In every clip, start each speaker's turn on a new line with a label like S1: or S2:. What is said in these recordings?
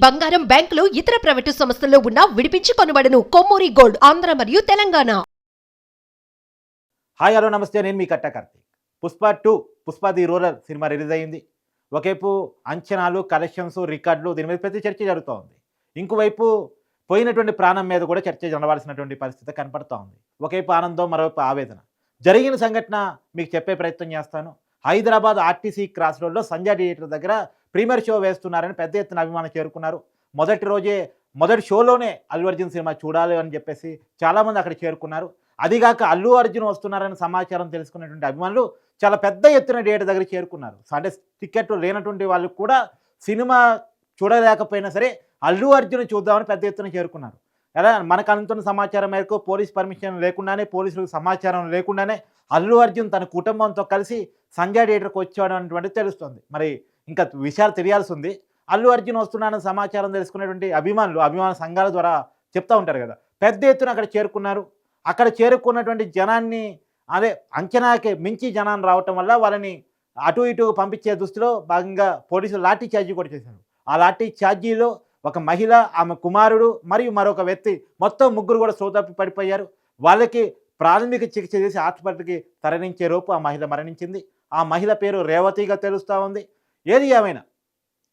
S1: బంగారం, బ్యాంకులు, ఇతర ప్రైవేటు సంస్థల్లో ఉన్న విడిపించి కొనబడును. కొమ్మూరి గోల్డ్, ఆంధ్ర మరియు తెలంగాణ.
S2: హాయ్ హలో నమస్తే, నేను మీ కట్ట Karthik. Pushpa the rural cinema release అయింది. ఒకవైపు అంచనాలు, కలెక్షన్స్, రికార్డులు, దీని మీద ప్రతి చర్చ జరుగుతూ ఉంది. ఇంకోవైపు పోయినటువంటి ప్రాణం మీద కూడా చర్చ జరగవలసినటువంటి పరిస్థితి కనపడుతూ ఉంది. ఒకవైపు ఆనందం, మరోవైపు ఆవేదన. జరిగిన సంఘటన మీకు చెప్పే ప్రయత్నం చేస్తాను. హైదరాబాద్ ఆర్టీసీ క్రాస్ రోడ్లో సంజయ్ థియేటర్ దగ్గర ప్రీమియర్ షో వేస్తున్నారని పెద్ద ఎత్తున అభిమానులు చేరుకున్నారు. మొదటి షోలోనే అల్లు అర్జున్ సినిమా చూడాలి అని చెప్పేసి చాలామంది అక్కడ చేరుకున్నారు. అదిగాక అల్లు అర్జున్ వస్తున్నారని సమాచారం తెలుసుకున్నటువంటి అభిమానులు చాలా పెద్ద ఎత్తున థియేటర్ దగ్గర చేరుకున్నారు. అంటే టికెట్లు లేనటువంటి వాళ్ళు కూడా సినిమా చూడలేకపోయినా సరే అల్లు అర్జున్ చూద్దామని పెద్ద ఎత్తున చేరుకున్నారు. ఎలా మనకు అందుతున్న సమాచారం మేరకు పోలీస్ పర్మిషన్ లేకుండానే, పోలీసులకు సమాచారం లేకుండానే అల్లు అర్జున్ తన కుటుంబంతో కలిసి సంజయ్ థియేటర్కి వచ్చాడు అనేటువంటిది తెలుస్తుంది. మరి ఇంకా విషయాలు తెలియాల్సి ఉంది. అల్లు అర్జున్ వస్తున్నాడని సమాచారం తెలుసుకున్నటువంటి అభిమాన సంఘాల ద్వారా చెప్తూ ఉంటారు కదా, పెద్ద ఎత్తున అక్కడ చేరుకున్నారు. అక్కడ చేరుకున్నటువంటి జనాన్ని అంచనాకి మించి జనాన్ని రావటం వల్ల వాళ్ళని అటు ఇటు పంపించే దృష్టిలో భాగంగా పోలీసులు లాఠీ ఛార్జీ కూడా చేశారు. ఆ లాఠీ ఛార్జీలో ఒక మహిళ, ఆమె కుమారుడు మరియు మరొక వ్యక్తి, మొత్తం ముగ్గురు కూడా సోతప్పి పడిపోయారు. వాళ్ళకి ప్రాథమిక చికిత్స చేసి హాస్పిటల్కి తరలించే లోపు ఆ మహిళ మరణించింది. ఆ మహిళ పేరు రేవతిగా తెలుస్తూ ఉంది. ఏది ఏమైనా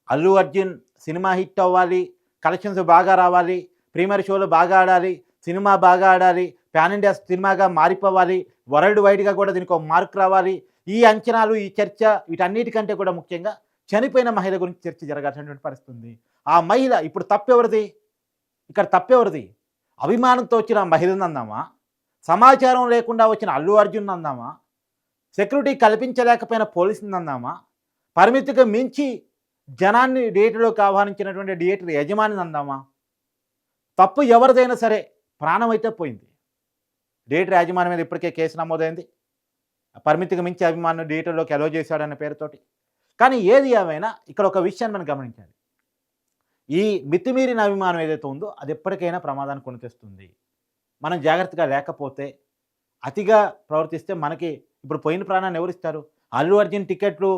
S2: అల్లు అర్జున్ సినిమా హిట్ అవ్వాలి, కలెక్షన్స్ బాగా రావాలి, ప్రీమియర్ షోలు బాగా ఆడాలి, సినిమా బాగా ఆడాలి, ప్యాన్ ఇండియా సినిమాగా మారిపోవాలి, వరల్డ్ వైడ్గా కూడా దీనికి ఒక మార్క్ రావాలి. ఈ అంచనాలు, ఈ చర్చ, వీటన్నిటికంటే కూడా ముఖ్యంగా చనిపోయిన మహిళ గురించి చర్చ జరగాల్సినటువంటి పరిస్థితి ఉంది. ఆ మహిళ ఇప్పుడు తప్పెవరిది? ఇక్కడ తప్పెవరిది? అభిమానంతో వచ్చిన మహిళను అందామా, సమాచారం లేకుండా వచ్చిన అల్లు అర్జున్ అందామా, సెక్యూరిటీ కల్పించలేకపోయిన పోలీసుని అందామా, పరిమితికి మించి జనాన్ని థియేటర్లోకి ఆహ్వానించినటువంటి థియేటర్ యజమానిని అందామా? తప్పు ఎవరిదైనా సరే ప్రాణం అయితే పోయింది. థియేటర్ యాజమాని మీద ఇప్పటికే కేసు నమోదైంది. పరిమితికి మించి అభిమానులు థియేటర్లోకి అలో చేశాడన్న పేరుతోటి. కానీ ఏది ఏమైనా ఇక్కడ ఒక విషయాన్ని మనం గమనించాలి. ఈ మితిమీరిన అభిమానం ఏదైతే ఉందో అది ఎప్పటికైనా ప్రమాదాన్ని కొని తెస్తుంది. మనం జాగ్రత్తగా లేకపోతే, అతిగా ప్రవర్తిస్తే మనకి ఇప్పుడు పోయిన ప్రాణాన్ని ఎవరిస్తారు? అల్లు అర్జున్ టికెట్లు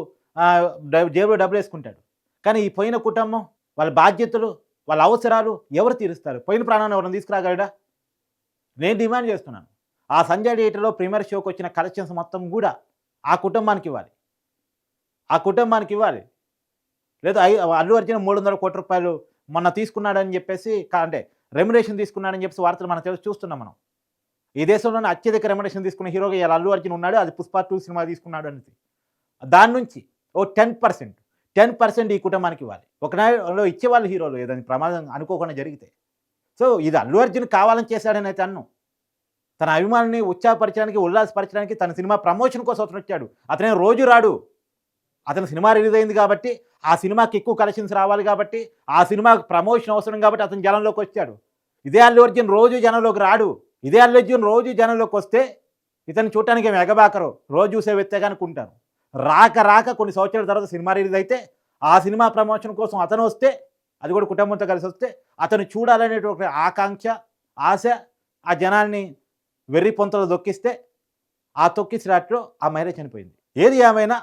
S2: జేబులో డబ్బులు వేసుకుంటాడు. కానీ ఈ పోయిన కుటుంబం, వాళ్ళ బాధ్యతలు, వాళ్ళ అవసరాలు ఎవరు తీరుస్తారు? పోయిన ప్రాణాన్ని ఎవరైనా తీసుకురాగలడా? నేను డిమాండ్ చేస్తున్నాను, ఆ సంజయ్ థియేటర్లో ప్రీమియర్ షోకి వచ్చిన కలెక్షన్స్ మొత్తం కూడా ఆ కుటుంబానికి ఇవ్వాలి. లేదా అల్లు అర్జున్ 300 కోట్ల రూపాయలు మొన్న తీసుకున్నాడని చెప్పేసి, అంటే రెమ్యునరేషన్ తీసుకున్నాడని చెప్పేసి వార్తలు మనం చూస్తున్నాం. మనం ఈ దేశంలోనే అత్యధిక రెమ్యునరేషన్ తీసుకున్న హీరోగా ఇలా అల్లు అర్జున్ ఉన్నాడు. అది పుష్ప 2 సినిమా తీసుకున్నాడు అనేసి. దాని నుంచి ఓ 10% ఈ కుటుంబానికి ఇవ్వాలి. ఒకనాడు ఇచ్చేవాళ్ళు హీరోలు ఏదైనా ప్రమాదం అనుకోకుండా జరిగితే. సో ఇది అల్లు అర్జున్ కావాలని చేశాడని అయితే అన్ను. తన అభిమానుల్ని ఉత్సాహపరచడానికి, ఉల్లాసపరచడానికి, తన సినిమా ప్రమోషన్ కోసం అతను వచ్చాడు. అతనే రోజు రాడు. అతని సినిమా రిలీజ్ అయింది కాబట్టి, ఆ సినిమాకి ఎక్కువ కలెక్షన్స్ రావాలి కాబట్టి, ఆ సినిమాకి ప్రమోషన్ అవసరం కాబట్టి అతను జనంలోకి వచ్చాడు. ఇదే అల్లు అర్జున్ రోజు జనంలోకి రాడు. ఇదే అల్లు అర్జున్ రోజు జనంలోకి వస్తే ఇతను చూడటానికి ఏమి ఎగబాకరు, రోజు చూసే వ్యక్తిగా అనుకుంటాను. రాక కొన్ని సంవత్సరాల తర్వాత సినిమా రిలీజ్ అయితే, ఆ సినిమా ప్రమోషన్ కోసం అతను వస్తే, అది కూడా కుటుంబంతో కలిసి వస్తే, అతను చూడాలనేటువంటి ఆకాంక్ష, ఆశ ఆ జనాన్ని వెర్రి పొంతలు దొక్కిస్తే, ఆ తొక్కిసిరాట్లో ఆ మహిళ చనిపోయింది. ఏది ఏమైనా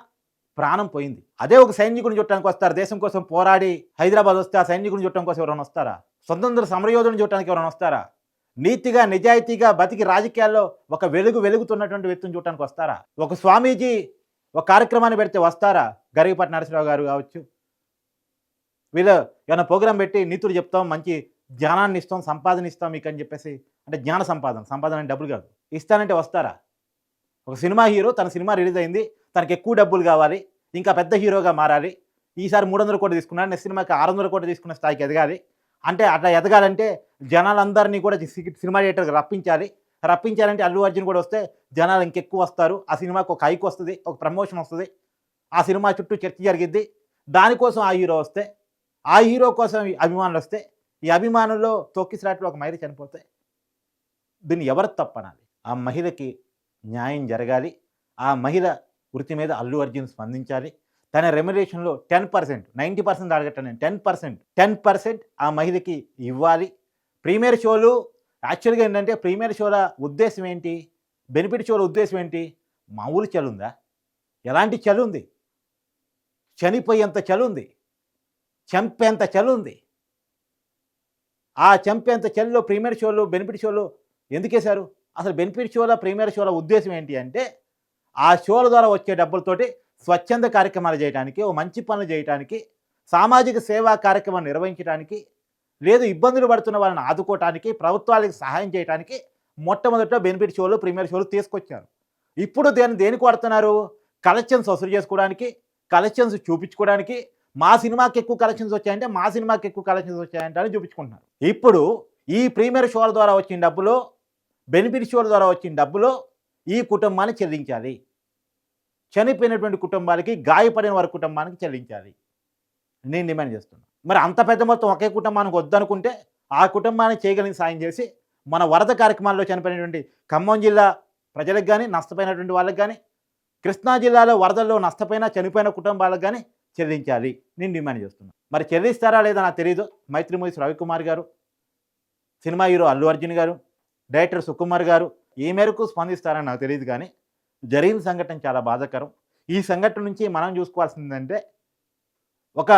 S2: ప్రాణం పోయింది. అదే ఒక సైనికుడిని చూడటానికి వస్తారు. దేశం కోసం పోరాడి హైదరాబాద్ వస్తే ఆ సైనికుడిని చూడటం కోసం ఎవరైనా వస్తారా? స్వతంత్ర సమరయోధుని చూడటానికి ఎవరైనా వస్తారా? నీతిగా, నిజాయితీగా బతికి రాజకీయాల్లో ఒక వెలుగుతున్నటువంటి వ్యక్తిని చూడటానికి వస్తారా? ఒక స్వామీజీ ఒక కార్యక్రమాన్ని పెడితే వస్తారా? గరికపాటి నరసింహరావు గారు కావచ్చు, వీళ్ళు ఏమైనా ప్రోగ్రాం పెట్టి నీతులు చెప్తాం, మంచి జ్ఞానాన్ని ఇస్తాం, సంపాదన ఇస్తాం మీకు అని చెప్పేసి, అంటే జ్ఞాన సంపాదన అంటే డబ్బులు కాదు, ఇస్తానంటే వస్తారా? ఒక సినిమా హీరో, తన సినిమా రిలీజ్ అయింది, తనకి ఎక్కువ డబ్బులు కావాలి, ఇంకా పెద్ద హీరోగా మారాలి, ఈసారి 300 కోట్లు తీసుకున్నాడు, నెక్స్ట్ సినిమాకి 600 కోట్లు తీసుకున్న స్థాయికి ఎదగాలి. అంటే అట్లా ఎదగాలంటే జనాలందరినీ కూడా సినిమా థియేటర్కి రప్పించాలంటే అల్లు అర్జున్ కూడా వస్తే జనాలు ఇంకెక్కువ వస్తారు. ఆ సినిమాకి ఒక హైక్ వస్తుంది, ఒక ప్రమోషన్ వస్తుంది, ఆ సినిమా చుట్టూ చర్చ జరిగిద్ది. దానికోసం ఆ హీరో వస్తే, ఆ హీరో కోసం అభిమానులు వస్తే, ఈ అభిమానుల్లో తొక్కిసలాట్లో ఒక మహిళ చనిపోతే దీన్ని ఎవరు తప్పనాలి? ఆ మహిళకి న్యాయం జరగాలి. ఆ మహిళ వృత్తి మీద అల్లు అర్జున్ స్పందించాలి. తన రెమ్యునరేషన్లో 10%, 90% అడగట్టు, నేను 10% ఆ మహిళకి ఇవ్వాలి. ప్రీమియర్ షోలు యాక్చువల్గా ఏంటంటే, ప్రీమియర్ షోల ఉద్దేశం ఏంటి? బెనిఫిట్ షోల ఉద్దేశం ఏంటి? మామూలు చలుందా? ఎలాంటి చలుంది? చనిపోయేంత చలుంది, చంపేంత చలుంది. ఆ చంపేంత చెల్లో ప్రీమియర్ షోలు బెనిఫిట్ షోలు ఎందుకు వేశారు? అసలు బెనిఫిట్ షోల ప్రీమియర్ షోల ఉద్దేశం ఏంటి అంటే ఆ షోల ద్వారా వచ్చే డబ్బులతోటి స్వచ్ఛంద కార్యక్రమాలు చేయడానికి, ఓ మంచి పనులు చేయడానికి, సామాజిక సేవా కార్యక్రమాలు నిర్వహించడానికి, లేదు ఇబ్బందులు పడుతున్న వాళ్ళని ఆదుకోవటానికి, ప్రభుత్వాలకు సహాయం చేయడానికి మొట్టమొదట బెనిఫిట్ షోలు ప్రీమియర్ షోలు తీసుకొచ్చారు. ఇప్పుడు దేనికి వాడుతున్నారు? కలెక్షన్స్ వసూలు చేసుకోవడానికి, కలెక్షన్స్ చూపించుకోవడానికి. మా సినిమాకి ఎక్కువ కలెక్షన్స్ వచ్చాయంటే మా సినిమాకి ఎక్కువ కలెక్షన్స్ వచ్చాయంటే అని చూపించుకుంటున్నారు. ఇప్పుడు ఈ ప్రీమియర్ షోల ద్వారా వచ్చిన డబ్బులో, బెనిఫిట్ షోల ద్వారా వచ్చిన డబ్బులో ఈ కుటుంబాన్ని చెల్లించాలి. చనిపోయినటువంటి కుటుంబాలకి, గాయపడిన వారి కుటుంబానికి చెల్లించాలి నేను డిమాండ్ చేస్తున్నాను. మరి అంత పెద్ద మొత్తం ఒకే కుటుంబానికి వద్దనుకుంటే ఆ కుటుంబానికి చేయగలిగిన సాయం చేసి మన వరద కార్యక్రమాల్లో చనిపోయినటువంటి ఖమ్మం జిల్లా ప్రజలకు కానీ, నష్టపోయినటువంటి వాళ్ళకి కానీ, కృష్ణా జిల్లాలో వరదల్లో నష్టపోయిన చనిపోయిన కుటుంబాలకు కానీ చెల్లించాలి నేను డిమాండ్ చేస్తున్నాను. మరి చెల్లిస్తారా లేదా నాకు తెలియదు. మైత్రి మూవీస్ రవికుమార్ గారు, సినిమా హీరో అల్లు అర్జున్ గారు, డైరెక్టర్ సుకుమార్ గారు ఈ మేరకు స్పందిస్తారని నాకు తెలియదు. కానీ జరిగిన సంఘటన చాలా బాధాకరం. ఈ సంఘటన నుంచి మనం చూసుకోవాల్సిందంటే ఒక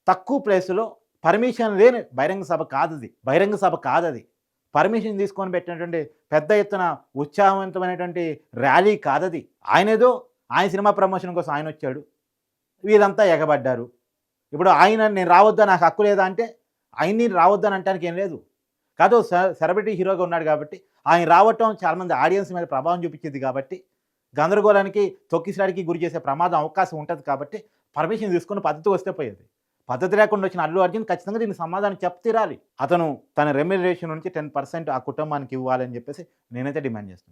S2: తక్కువ ప్లేసులో పర్మిషన్ లేని బహిరంగ సభ కాదది. పర్మిషన్ తీసుకొని పెట్టినటువంటి పెద్ద ఎత్తున ఉత్సాహవంతమైనటువంటి ర్యాలీ కాదది. ఆయన సినిమా ప్రమోషన్ కోసం ఆయన వచ్చాడు, వీళ్ళంతా ఎగబడ్డారు. ఇప్పుడు నేను రావద్దా, నాకు హక్కు లేదా అంటే ఆయన్ని రావద్దని అంటానికి ఏం లేదు. కాదు, సెలబ్రిటీ హీరోగా ఉన్నాడు కాబట్టి ఆయన రావటం చాలామంది ఆడియన్స్ మీద ప్రభావం చూపించింది కాబట్టి, గందరగోళానికి తొక్కిసలాడికి గురి చేసే ప్రమాదం అవకాశం ఉంటుంది కాబట్టి పర్మిషన్ తీసుకుని పద్ధతి వస్తే పోయేది. పద్ధతి లేకుండా వచ్చిన అల్లు అర్జున్ ఖచ్చితంగా దీనికి సమాధానం చెప్తీరాలి. అతను తన రెమ్యునరేషన్ నుంచి 10% ఆ కుటుంబానికి ఇవ్వాలని చెప్పేసి నేనైతే డిమాండ్ చేస్తున్నాను.